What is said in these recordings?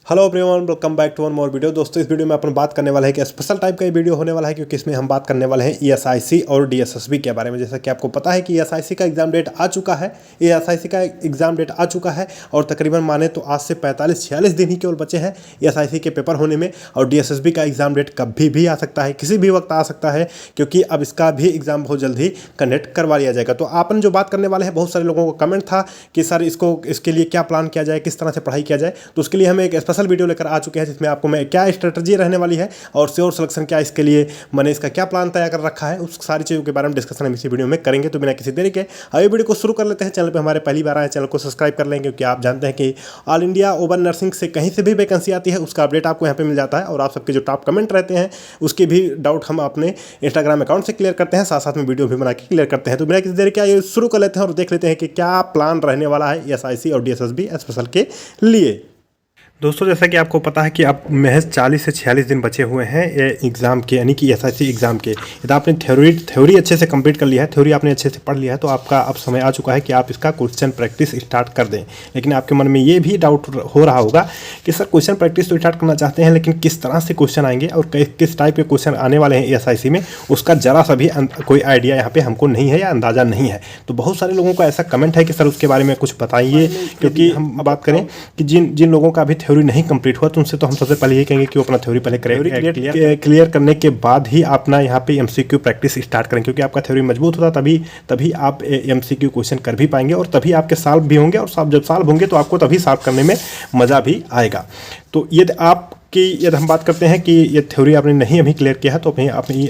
Hello everyone, welcome back to one more video. दोस्तों, इस video में अपन बात करने वाला है कि स्पेशल टाइप का ये वीडियो होने वाला है, क्योंकि इसमें हम बात करने वाले हैं ईएसआईसी और डीएसएसबी के बारे में। जैसा कि आपको पता है कि ईएसआईसी का एग्जाम डेट आ चुका है, ईएसआईसी का एग्जाम डेट आ चुका है और तकरीबन माने तो आज से 45-46 दिन ही केवल बचे हैं ईएसआईसी के पेपर होने में। और डीएसएसबी का एग्जाम डेट कभी भी आ सकता है, किसी भी वक्त आ सकता है, क्योंकि अब इसका भी एग्जाम बहुत जल्द ही कंडक्ट करवा लिया जाएगा। तो अपन जो बात करने वाले हैं, बहुत सारे लोगों का कमेंट था कि सर इसके लिए क्या प्लान किया जाए, किस तरह से पढ़ाई किया जाए। तो उसके लिए हम एक स्पेशल वीडियो लेकर आ चुके हैं, जिसमें आपको मैं क्या स्ट्रेटजी रहने वाली है और श्योर सिलेक्शन क्या, इसके लिए मैंने इसका क्या प्लान तैयार कर रखा है, उस सारी चीज़ों के बारे में डिस्कशन हम इसी वीडियो में करेंगे। तो बिना किसी देरी के आइए वीडियो को शुरू कर लेते हैं। चैनल पे हमारे पहली बार आए, चैनल को सब्सक्राइब कर लेंगे, क्योंकि आप जानते हैं कि ऑल इंडिया ओपन नर्सिंग से कहीं से भी वैकेंसी आती है, उसका अपडेट आपको यहाँ पे मिल जाता है। और आप सबके जो टॉप कमेंट रहते हैं, उसके भी डाउट हम अपने इंस्टाग्राम अकाउंट से क्लियर करते हैं, साथ साथ में वीडियो भी बना के क्लियर करते हैं। तो बिना किसी देरी के आइए शुरू कर लेते हैं और देख लेते हैं कि क्या प्लान रहने वाला है ईएसआईसी और डीएसएसबी स्पेशल के लिए। दोस्तों, जैसा कि आपको पता है कि अब महज 40 से 46 दिन बचे हुए हैं एग्ज़ाम के, यानी कि एसआईसी एग्ज़ाम के। यदि आपने थ्योरी अच्छे से कंप्लीट कर लिया है, थ्योरी आपने अच्छे से पढ़ लिया है, तो आपका अब समय आ चुका है कि आप इसका क्वेश्चन प्रैक्टिस स्टार्ट कर दें। लेकिन आपके मन में ये भी डाउट हो रहा होगा कि सर क्वेश्चन प्रैक्टिस तो स्टार्ट करना चाहते हैं, लेकिन किस तरह से क्वेश्चन आएंगे और किस टाइप के क्वेश्चन आने वाले हैं एसआईसी में, उसका ज़रा सा भी कोई आइडिया यहाँ पर हमको नहीं है या अंदाज़ा नहीं है। तो बहुत सारे लोगों का ऐसा कमेंट है कि सर उसके बारे में कुछ बताइए, क्योंकि हम बात करें कि जिन लोगों का अभी थ्योरी नहीं कंप्लीट हुआ, तो उनसे तो हम सबसे पहले ये कहेंगे कि वो अपना थ्योरी पहले क्लियर करने के बाद ही अपना यहाँ पे एमसीक्यू प्रैक्टिस स्टार्ट करें, क्योंकि आपका थ्योरी मजबूत होता तभी आप एमसीक्यू क्वेश्चन कर भी पाएंगे और तभी आपके सॉल्व भी होंगे। और जब सॉल्व होंगे तो आपको तभी सॉल्व करने में मज़ा भी आएगा। तो यदि हम बात करते हैं कि ये थ्योरी आपने नहीं अभी क्लियर किया है, तो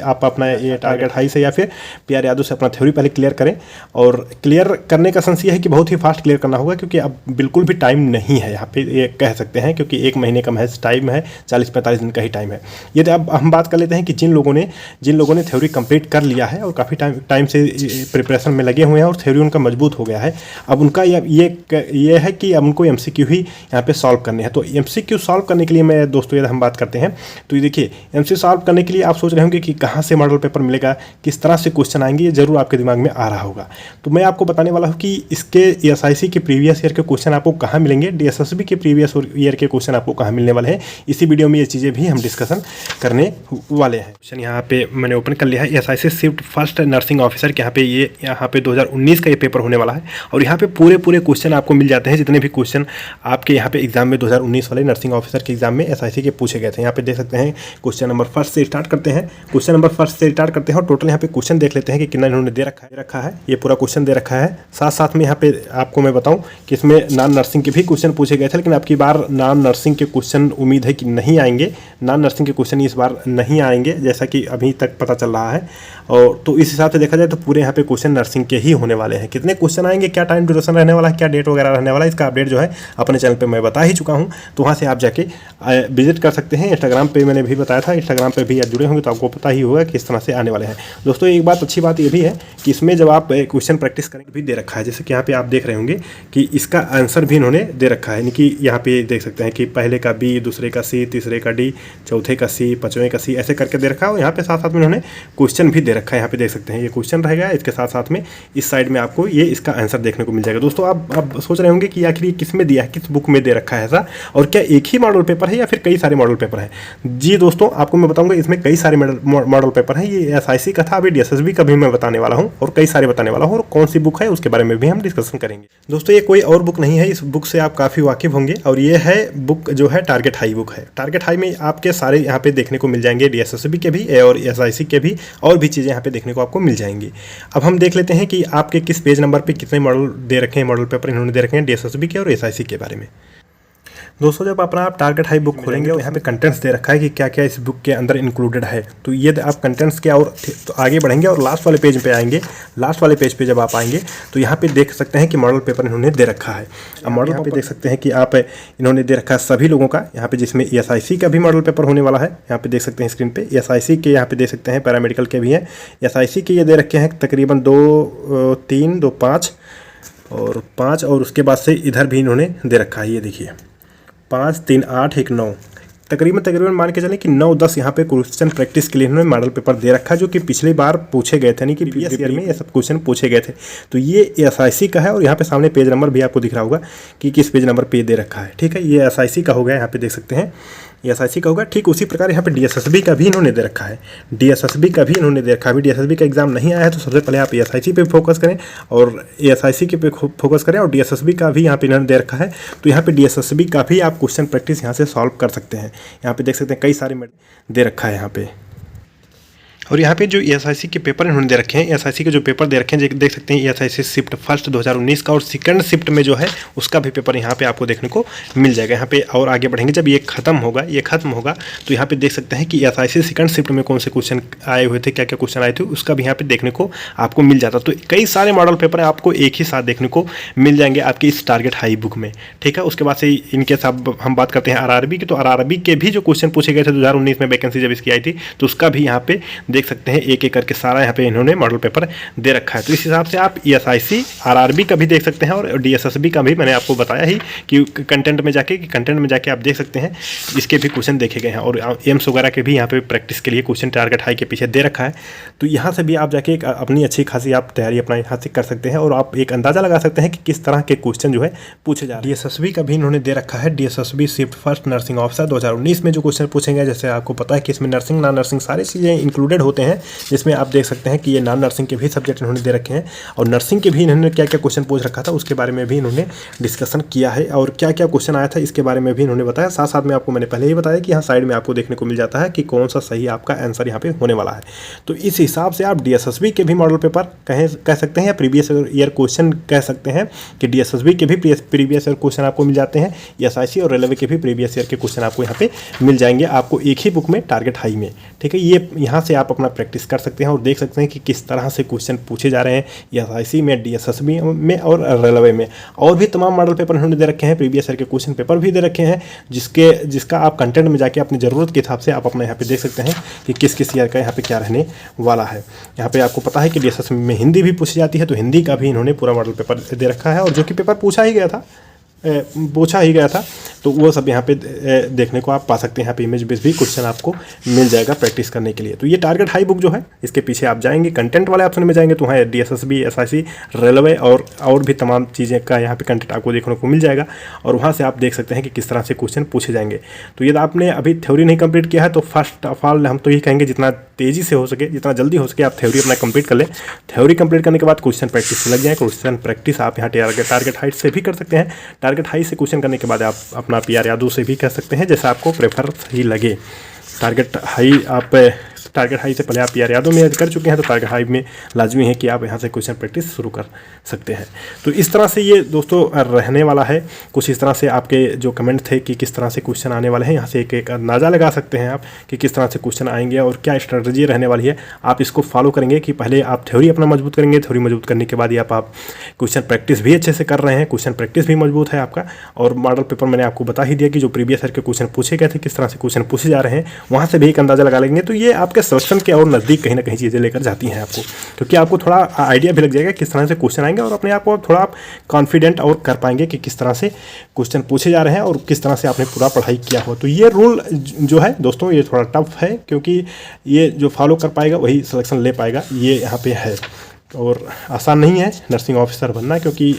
आप अपना ये टारगेट हाई से या फिर पीआर यादव से अपना थ्योरी पहले क्लियर करें। और क्लियर करने का सेंस ये है कि बहुत ही फास्ट क्लियर करना होगा, क्योंकि अब बिल्कुल भी टाइम नहीं है यहाँ पे, ये कह सकते हैं, क्योंकि 1 महीने का महज टाइम है, 40-45 दिन का ही टाइम है। यदि अब हम बात कर लेते हैं कि जिन लोगों ने थ्योरी कंप्लीट कर लिया है और काफ़ी टाइम से प्रिपरेशन में लगे हुए हैं और थ्योरी उनका मजबूत हो गया है, अब उनका ये है कि अब उनको एमसीक्यू ही यहाँ पे सॉल्व करने हैं। तो एमसीक्यू सॉल्व करने के लिए मैं दोस्तों यदि हम बात करते हैं, तो ये देखिए, एमसीक्यू सॉल्व करने के लिए आप सोच रहे होंगे कि कहाँ से मॉडल पेपर मिलेगा, किस तरह से क्वेश्चन आएंगे, ये जरूर आपके दिमाग में आ रहा होगा। तो मैं आपको बताने वाला हूँ कि इसके एसआईसी के प्रीवियस ईयर के क्वेश्चन आपको कहाँ मिलेंगे, डीएसएसबी के प्रीवियस ईयर के क्वेश्चन आपको कहाँ मिलने वाले हैं। इसी वीडियो में ये चीज़ें भी हम डिस्कशन करने वाले हैं। क्वेश्चन यहाँ पे मैंने ओपन कर लिया है, SIC shift first nursing officer के यहाँ पे 2019 का ये पेपर होने वाला है। और यहाँ पे पूरे क्वेश्चन आपको मिल जाते हैं, जितने भी क्वेश्चन आपके यहाँ पे एग्जाम में 2019 वाले नर्सिंग ऑफिसर के एग्जाम में एसआईसी के पूछे गए थे। यहाँ पे देख सकते हैं क्वेश्चन नंबर फर्स्ट से स्टार्ट करते हैं। और टोटल यहाँ पे क्वेश्चन देख लेते हैं कि कितना इन्होंने दे रखा है। ये पूरा क्वेश्चन दे रखा है। साथ में यहाँ पे आपको मैं बताऊं कि इसमें नॉन नर्सिंग के भी क्वेश्चन पूछे गए थे, लेकिन अब की बार नॉन नर्सिंग के क्वेश्चन उम्मीद है कि नहीं आएंगे। नॉन नर्सिंग के क्वेश्चन इस बार नहीं आएंगे, जैसा कि अभी तक पता चल रहा है। और तो इस हिसाब से देखा जाए तो पूरे यहाँ पे क्वेश्चन नर्सिंग के ही होने वाले हैं। कितने क्वेश्चन आएंगे, क्या टाइम ड्यूरेशन रहने वाला है, क्या डेट वगैरह रहने वाला है, इसका अपडेट जो है अपने चैनल पे मैं बता ही चुका हूँ। तो वहाँ से आप जाके विजिट कर सकते हैं। इंस्टाग्राम पे मैंने भी बताया था, इंस्टाग्राम पे भी जुड़े होंगे तो आपको पता ही होगा कि इस तरह से आने वाले हैं। दोस्तों, एक अच्छी बात ये भी है कि इसमें जब आप क्वेश्चन प्रैक्टिस करेंगे भी दे रखा है, जैसे कि यहाँ पे आप देख रहे होंगे कि इसका आंसर भी इन्होंने दे रखा है। यानी कि यहाँ पे देख सकते हैं कि पहले का बी, दूसरे का सी, तीसरे का डी, चौथे का सी, पांचवें का सी, ऐसे करके दे रखा है। और यहाँ पे साथ में इन्होंने क्वेश्चन भी दे रखा है। यहाँ पे देख सकते हैं ये क्वेश्चन रहेगा, इसके साथ में इस साइड में आपको ये इसका आंसर देखने को मिल जाएगा। दोस्तों, आप सोच रहे होंगे कि आखिर ये किस में दिया है, किस बुक में दे रखा है ऐसा, और क्या एक ही मॉडल पेपर है या फिर कई सारे मॉडल पेपर हैं। जी दोस्तों, आपको मैं बताऊंगा इसमें कई सारे मॉडल पेपर हैं। ये एसआईसी का था, अभी डीएसएसबी का भी मैं बताने वाला हूं और कई सारे बताने वाला हूं। और कौन सी बुक है उसके बारे में भी हम डिस्कशन करेंगे। दोस्तों, ये कोई और बुक नहीं है, इस बुक से आप काफ़ी वाकिफ होंगे। और ये है बुक जो है टारगेट हाई बुक है। टारगेट हाई में आपके सारे यहाँ पे देखने को मिल जाएंगे, डीएसएसबी के भी और एसआईसी के भी, और भी चीज़ें यहाँ पे देखने को आपको मिल जाएंगी। अब हम देख लेते हैं कि आपके किस पेज नंबर पर कितने मॉडल दे रखे हैं, मॉडल पेपर इन्होंने दे रखे हैं डीएसएसबी के और एसआईसी के बारे में। दोस्तों, जब अपना आप टारगेट हाई बुक खोलेंगे तो यहाँ पे कंटेंट्स दे रखा है कि क्या क्या इस बुक के अंदर इंक्लूडेड है। तो ये आप कंटेंट्स के और तो आगे बढ़ेंगे और लास्ट वाले पेज पे आएंगे। लास्ट वाले पेज पे जब आप आएंगे तो यहाँ पे देख सकते हैं कि मॉडल पेपर इन्होंने दे रखा है। अब मॉडल पे देख सकते हैं कि आप इन्होंने दे रखा है सभी लोगों का यहाँ पे, जिसमें एसआईसी का भी मॉडल पेपर होने वाला है। यहाँ पे देख सकते हैं स्क्रीन पे एसआईसी के, यहाँ पे देख सकते हैं पैरामेडिकल के भी हैं। एसआईसी के ये दे रखे हैं तकरीबन 2, 3, 2, 5 और उसके बाद से इधर भी इन्होंने दे रखा है। ये देखिए 5, 3, 8, 1, 9 तकरीबन मान के चलें कि 9-10 यहाँ पे क्वेश्चन प्रैक्टिस के लिए इन्होंने मॉडल पेपर दे रखा है, जो कि पिछली बार पूछे गए थे, यानी कि प्रीवियस ईयर में ये सब क्वेश्चन पूछे गए थे। तो ये SIC का है और यहाँ पे सामने पेज नंबर भी आपको दिख रहा होगा कि किस पेज नंबर पे दे रखा है। ठीक है, ये SIC का हो गया, यहाँ पे देख सकते हैं SIC का होगा। ठीक उसी प्रकार यहाँ पे DSSB का भी इन्होंने दे रखा है, DSSB का भी इन्होंने दे रखा है। अभी DSSB का एग्जाम नहीं आया है तो सबसे पहले आप SIC पे फोकस करें और SIC के पे फोकस करें, और DSSB का भी यहाँ पे इन्होंने दे रखा है। तो यहाँ पे DSSB का भी आप क्वेश्चन प्रैक्टिस यहाँ से सॉल्व कर सकते हैं। यहाँ पे देख सकते हैं कई सारे दे रखा है यहाँ पे। और यहाँ पे जो SIC के पेपर इन्होंने दे रखे हैं, SIC के जो पेपर दे रखे हैं देख सकते हैं, SIC शिफ्ट फर्स्ट 2019 का और सेकंड शिफ्ट में जो है उसका भी पेपर यहाँ पे आपको देखने को मिल जाएगा। यहाँ पे और आगे बढ़ेंगे, जब ये खत्म होगा तो यहाँ पे देख सकते हैं कि SIC सेकंड शिफ्ट में कौन से क्वेश्चन आए हुए थे, क्या क्या क्वेश्चन आए थे, उसका भी यहाँ पे देखने को आपको मिल जाता। तो कई सारे मॉडल पेपर आपको एक ही साथ देखने को मिल जाएंगे आपकी इस टारगेट हाई बुक में। ठीक है, उसके बाद से इनके साथ हम बात करते हैं RRB की। तो RRB के भी जो क्वेश्चन पूछे गए थे 2019 में वैकेंसी जब इसकी आई थी, तो उसका भी यहाँ पे देख सकते हैं एक एक करके सारा यहाँ पे इन्होंने मॉडल पेपर दे रखा है। तो इस हिसाब से आप SIC RRB का भी देख सकते हैं और DSSB का भी मैंने आपको बताया ही कि कंटेंट में जाके आप देख सकते हैं, इसके भी क्वेश्चन देखे गए हैं और एम्स वगैरह के भी यहाँ पे प्रैक्टिस के लिए क्वेश्चन टारगेट हाई के पीछे दे रखा है। तो यहाँ से भी आप जाके अपनी अच्छी खासी आप तैयारी अपना यहाँ से कर सकते हैं और आप एक अंदाजा लगा सकते हैं कि किस तरह के क्वेश्चन जो है पूछे जा रहे हैं। DSSB का भी इन्होंने दे रखा है, DSSB shift first nursing officer 2019 में जो क्वेश्चन पूछेंगे, जैसे आपको पता है कि इसमें नर्सिंग नॉन नर्सिंग सारी चीज़ें इंक्लूडेड होते हैं, जिसमें आप देख सकते हैं कि ये नॉन नर्सिंग के भी सब्जेक्ट इन्होंने दे रखे हैं और नर्सिंग के भी इन्होंने क्या क्या क्वेश्चन पूछ रखा था उसके बारे में भी इन्होंने डिस्कशन किया है और क्या क्या क्वेश्चन आया था इसके बारे में भी इन्होंने बताया। साथ साथ में आपको मैंने पहले ही बताया कि यहाँ साइड में आपको देखने को मिल जाता है कि कौन सा सही आपका आंसर यहाँ पे होने वाला है। तो इस हिसाब से आप DSSB के भी मॉडल पेपर कह सकते हैं या प्रीवियस ईयर क्वेश्चन कह सकते हैं कि DSSB के भी प्रीवियस ईयर क्वेश्चन आपको मिल जाते हैं, SIC और रेलवे के भी प्रीवियस ईयर के क्वेश्चन आपको यहाँ पे मिल जाएंगे, आपको एक ही बुक में टारगेट हाई में। ठीक है, ये यहाँ से आप अपना प्रैक्टिस कर सकते हैं और देख सकते हैं कि किस तरह से क्वेश्चन पूछे जा रहे हैं SIC में, DSSB में और रेलवे में। और भी तमाम मॉडल पेपर इन्होंने दे रखे हैं, प्रीवियस ईयर के क्वेश्चन पेपर भी दे रखे हैं, जिसका आप कंटेंट में जाके अपनी ज़रूरत के हिसाब से आप अपना यहाँ पे देख सकते हैं कि किस ईयर का यहाँ पे क्या रहने वाला है। यहाँ पे आपको पता है कि DSSB में हिंदी भी पूछी जाती है, तो हिंदी का भी इन्होंने पूरा मॉडल पेपर दे रखा है और जो कि पेपर पूछा ही गया था तो वो सब यहाँ पे देखने को आप पा सकते हैं। यहाँ पे इमेज बेस भी क्वेश्चन आपको मिल जाएगा प्रैक्टिस करने के लिए। तो ये टारगेट हाई बुक जो है, इसके पीछे आप जाएंगे कंटेंट वाले ऑप्शन में जाएंगे तो वहाँ DSSB, SIC, रेलवे और भी तमाम चीज़ें का यहाँ पे कंटेंट आपको देखने को मिल जाएगा और वहाँ से आप देख सकते हैं कि किस तरह से क्वेश्चन पूछे जाएंगे। तो यदि आपने अभी थ्योरी नहीं कंप्लीट किया है तो फर्स्ट ऑफ ऑल हम तो यही कहेंगे जितना तेज़ी से हो सके, जितना जल्दी हो सके आप थ्योरी अपना कंप्लीट कर लें। थ्योरी कंप्लीट करने के बाद क्वेश्चन प्रैक्टिस से लग जाए। क्वेश्चन प्रैक्टिस आप यहाँ टारगेट हाइट से भी कर सकते हैं। टारगेट हाई से क्वेश्चन करने के बाद आप अपना PR यादव से भी कर सकते हैं, जैसा आपको प्रेफर सही लगे। टारगेट हाई से पहले आप PR यादव में कर चुके हैं तो टारगेट हाई में लाजमी है कि आप यहाँ से क्वेश्चन प्रैक्टिस शुरू कर सकते हैं। तो इस तरह से ये दोस्तों रहने वाला है। कुछ इस तरह से आपके जो कमेंट थे कि किस तरह से क्वेश्चन आने वाले हैं, यहाँ से एक अंदाज़ा लगा सकते हैं आप कि किस तरह से क्वेश्चन आएंगे और क्या स्ट्रेटजी रहने वाली है। आप इसको फॉलो करेंगे कि पहले आप थ्योरी अपना मजबूत करेंगे, थ्योरी मजबूत करने के बाद ही आप क्वेश्चन प्रैक्टिस भी अच्छे से कर रहे हैं, क्वेश्चन प्रैक्टिस भी मजबूत है आपका। और मॉडल पेपर मैंने आपको बता ही दिया कि जो प्रीवियस ईयर के क्वेश्चन पूछे गए थे, किस तरह से क्वेश्चन पूछे जा रहे हैं, वहाँ से भी एक अंदाज़ा लगा लेंगे। तो ये आपके सिलेक्शन के और नज़दीक कहीं ना कहीं चीज़ें लेकर जाती हैं आपको, क्योंकि आपको थोड़ा आइडिया भी लग जाएगा किस तरह से क्वेश्चन आएंगे और अपने आप को थोड़ा आप कॉन्फिडेंट और कर पाएंगे कि किस तरह से क्वेश्चन पूछे जा रहे हैं और किस तरह से आपने पूरा पढ़ाई किया हो। तो ये रूल जो है दोस्तों ये थोड़ा टफ है, क्योंकि ये जो फॉलो कर पाएगा वही सिलेक्शन ले पाएगा, ये यहाँ पे है। और आसान नहीं है नर्सिंग ऑफिसर बनना, क्योंकि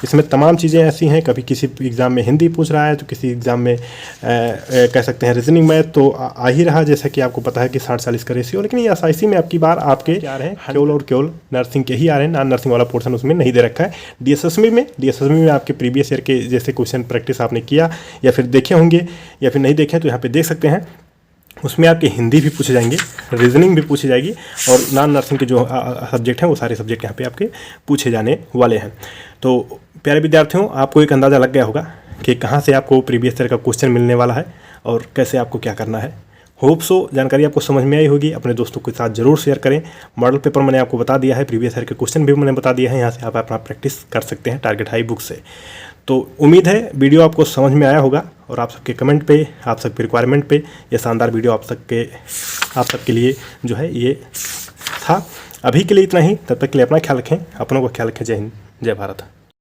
इसमें तमाम चीज़ें ऐसी हैं, कभी किसी एग्ज़ाम में हिंदी पूछ रहा है तो किसी एग्ज़ाम में कह सकते हैं रीजनिंग मैथ तो आ ही रहा, जैसा कि आपको पता है कि 60-40 का रेशियो। लेकिन ये SIC में आपकी बार आपके क्या रहे हैं केवल और केवल नर्सिंग के ही आ रहे हैं, नॉन नर्सिंग वाला पोर्शन उसमें नहीं दे रखा है। DSSB में आपके प्रीवियस ईयर के जैसे क्वेश्चन प्रैक्टिस आपने किया या फिर देखे होंगे या फिर नहीं देखे तो यहाँ पर देख सकते हैं, उसमें आपके हिंदी भी पूछे जाएंगे, रीजनिंग भी पूछी जाएगी और नॉन नर्सिंग के जो सब्जेक्ट हैं वो सारे सब्जेक्ट यहाँ पे आपके पूछे जाने वाले हैं। तो प्यारे विद्यार्थियों, आपको एक अंदाज़ा लग गया होगा कि कहाँ से आपको प्रीवियस ईयर का क्वेश्चन मिलने वाला है और कैसे आपको क्या करना है। होप सो जानकारी आपको समझ में आई होगी। अपने दोस्तों के साथ जरूर शेयर करें। मॉडल पेपर मैंने आपको बता दिया है, प्रीवियस ईयर के क्वेश्चन भी मैंने बता दिया है, यहाँ से आप अपना प्रैक्टिस कर सकते हैं टारगेट हाई बुक से। तो उम्मीद है वीडियो आपको समझ में आया होगा और आप सबके कमेंट पे, आप सबके रिक्वायरमेंट पे ये शानदार वीडियो आप सबके लिए जो है ये था। अभी के लिए इतना ही, तब तक के लिए अपना ख्याल रखें, अपनों का ख्याल रखें। जय हिंद, जय भारत।